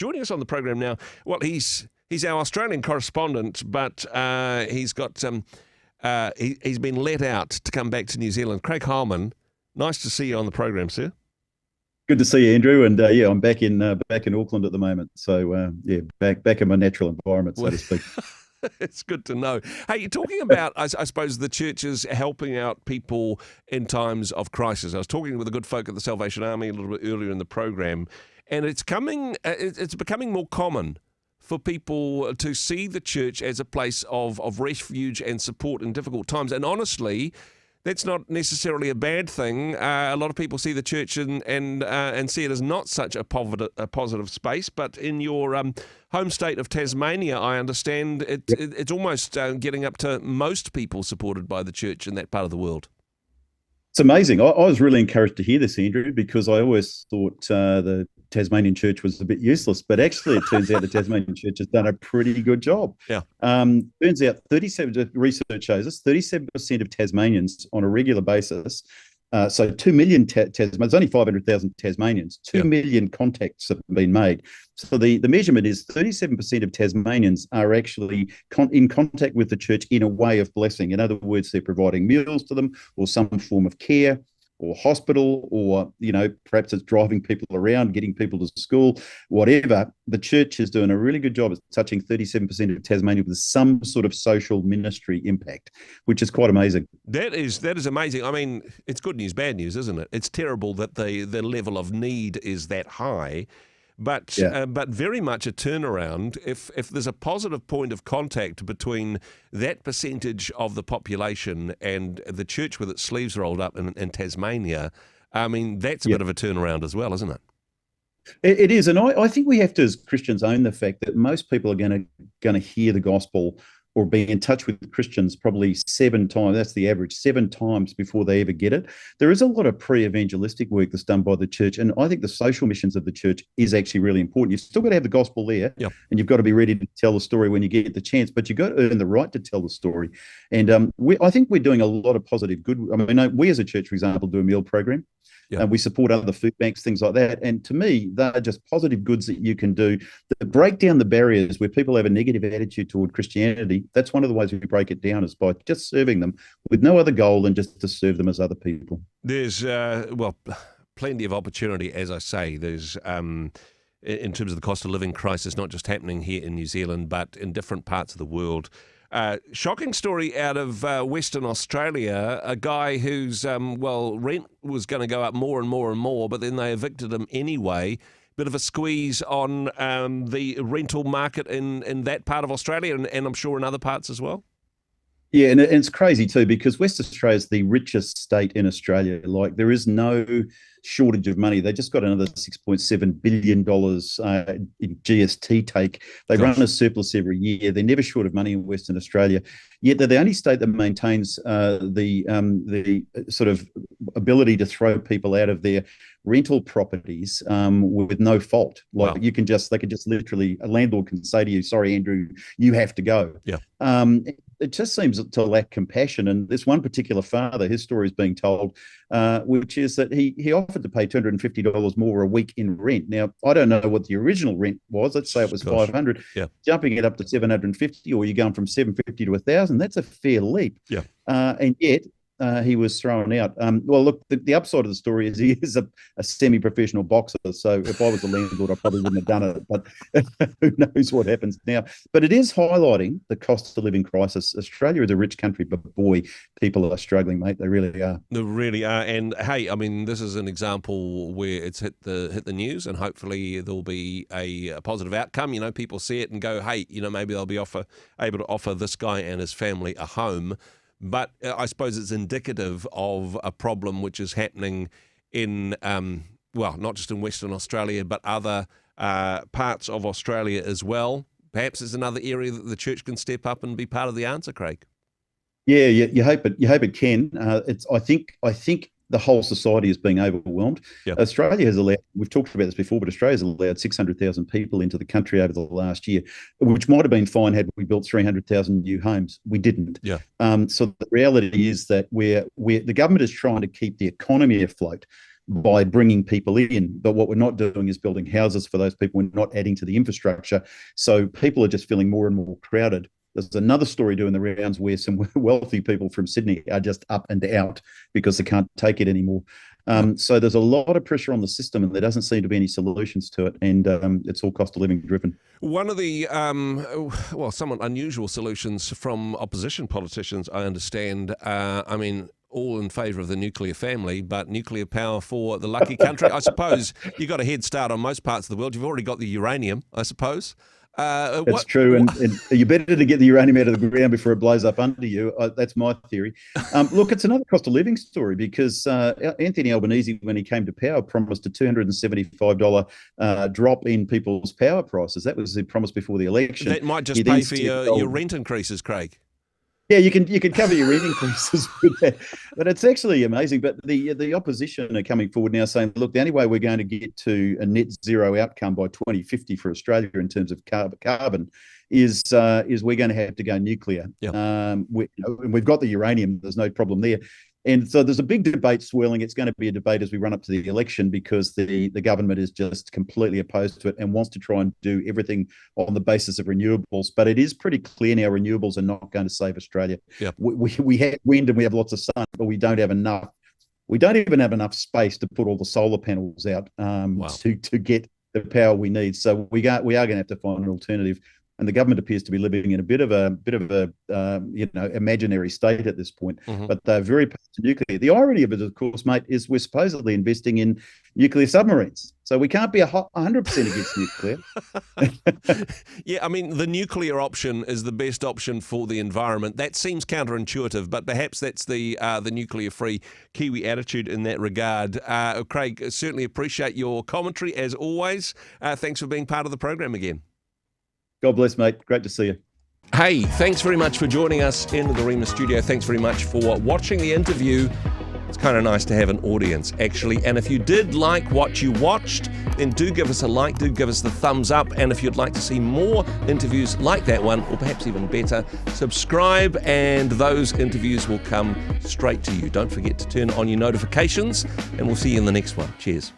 Joining us on the program now, well, he's our Australian correspondent, but he's been let out to come back to New Zealand. Craig Heilmann, nice to see you on the program, sir. Good to see you, Andrew. And I'm back in Auckland at the moment. So back in my natural environment, so to speak. It's good to know. Hey, you're talking about, I suppose, the churches helping out people in times of crisis. I was talking with the good folk at the Salvation Army a little bit earlier in the program, and it's becoming more common for people to see the church as a place of refuge and support in difficult times. And honestly, that's not necessarily a bad thing. A lot of people see the church and see it as not such a positive space. But in your home state of Tasmania, I understand it's almost getting up to most people supported by the church in that part of the world. It's amazing. I was really encouraged to hear this, Andrew, because I always thought the Tasmanian church was a bit useless, but actually it turns out the Tasmanian church has done a pretty good job. Yeah. Turns out research shows us 37% of Tasmanians on a regular basis. So 2 million Tasmanians, only 500,000 Tasmanians, 2 million contacts have been made. So the measurement is 37% of Tasmanians are actually in contact with the church in a way of blessing. In other words, they're providing meals to them or some form of care or hospital, or, perhaps it's driving people around, getting people to school, whatever. The church is doing a really good job at touching 37% of Tasmania with some sort of social ministry impact, which is quite amazing. That is amazing. I mean, it's good news, bad news, isn't it? It's terrible that the level of need is that high. But very much a turnaround if there's a positive point of contact between that percentage of the population and the church with its sleeves rolled up in Tasmania. I mean, that's a bit of a turnaround as well, isn't it? It is, and I think we have to, as Christians, own the fact that most people are going to hear the gospel or be in touch with Christians probably 7 times. That's the average, 7 times before they ever get it. There is a lot of pre-evangelistic work that's done by the church, and I think the social missions of the church is actually really important. You've still got to have the gospel there, and you've got to be ready to tell the story when you get the chance, but you've got to earn the right to tell the story. And I think we're doing a lot of positive good. I mean, we as a church, for example, do a meal program. We support other food banks, things like that. And to me, they're just positive goods that you can do that break down the barriers where people have a negative attitude toward Christianity. That's one of the ways we break it down, is by just serving them with no other goal than just to serve them as other people. There's, plenty of opportunity, as I say. There's, in terms of the cost of living crisis, not just happening here in New Zealand, but in different parts of the world. Shocking story out of Western Australia, a guy whose, rent was going to go up more and more and more, but then they evicted him anyway. Bit of a squeeze on the rental market in that part of Australia, and I'm sure in other parts as well. Yeah, and it's crazy too, because Western Australia is the richest state in Australia. Like, there is no shortage of money. They just got another $6.7 billion in GST take. They run a surplus every year. They're never short of money in Western Australia. Yet they're the only state that maintains the sort of ability to throw people out of their rental properties with no fault. Like, they can just literally, a landlord can say to you, "Sorry, Andrew, you have to go." Yeah. It just seems to lack compassion. And this one particular father, his story is being told, which is that he offered to pay $250 more a week in rent. Now, I don't know what the original rent was. Let's say it was $500. Yeah. Jumping it up to $750, or you're going from $750 to $1,000. That's a fair leap. Yeah. And yet he was thrown out. Well, look, the upside of the story is he is a semi-professional boxer. So if I was a landlord, I probably wouldn't have done it. But who knows what happens now? But it is highlighting the cost of living crisis. Australia is a rich country, but boy, people are struggling, mate. They really are. They really are. And hey, I mean, this is an example where it's hit the news, and hopefully there'll be a positive outcome. People see it and go, hey, maybe they'll be able to offer this guy and his family a home. But I suppose it's indicative of a problem which is happening in, not just in Western Australia, but other parts of Australia as well. Perhaps it's another area that the church can step up and be part of the answer, Craig. Yeah, you hope it. You hope it can. I think the whole society is being overwhelmed. Yep. Australia has allowed, we've talked about this before, but Australia has allowed 600,000 people into the country over the last year, which might have been fine had we built 300,000 new homes. We didn't. Yeah. So the reality is that the government is trying to keep the economy afloat. by bringing people in. But what we're not doing is building houses for those people. We're not adding to the infrastructure. So people are just feeling more and more crowded. There's another story doing the rounds where some wealthy people from Sydney are just up and out because they can't take it anymore. So there's a lot of pressure on the system, and there doesn't seem to be any solutions to it, and it's all cost of living driven. One of the, somewhat unusual solutions from opposition politicians, I understand, all in favour of the nuclear family, but nuclear power for the lucky country. I suppose you got a head start on most parts of the world. You've already got the uranium, I suppose. That's true, and you're better to get the uranium out of the ground before it blows up under you. That's my theory. Look, it's another cost of living story because Anthony Albanese, when he came to power, promised a $275 drop in people's power prices. That was the promise before the election. That might just pay for your rent increases, Craig. Yeah, you can cover your rent increases with that, but it's actually amazing. But the opposition are coming forward now saying, look, the only way we're going to get to a net zero outcome by 2050 for Australia in terms of carbon is we're going to have to go nuclear. Yeah. We've got the uranium. There's no problem there. And so there's a big debate swirling. It's going to be a debate as we run up to the election because the government is just completely opposed to it and wants to try and do everything on the basis of renewables. But it is pretty clear now renewables are not going to save Australia. Yep. We have wind and we have lots of sun, but we don't have enough. We don't even have enough space to put all the solar panels out to get the power we need. So we are going to have to find an alternative. And the government appears to be living in a bit of a imaginary state at this point. Mm-hmm. But they're very opposed to nuclear. The irony of it, of course, mate, is we're supposedly investing in nuclear submarines. So we can't be 100% against nuclear. Yeah, I mean, the nuclear option is the best option for the environment. That seems counterintuitive, but perhaps that's the nuclear-free Kiwi attitude in that regard. Craig, certainly appreciate your commentary as always. Thanks for being part of the program again. God bless, mate. Great to see you. Hey, thanks very much for joining us in the Rhema studio. Thanks very much for watching the interview. It's kind of nice to have an audience, actually. And if you did like what you watched, then do give us a like, do give us the thumbs up. And if you'd like to see more interviews like that one, or perhaps even better, subscribe and those interviews will come straight to you. Don't forget to turn on your notifications, and we'll see you in the next one. Cheers.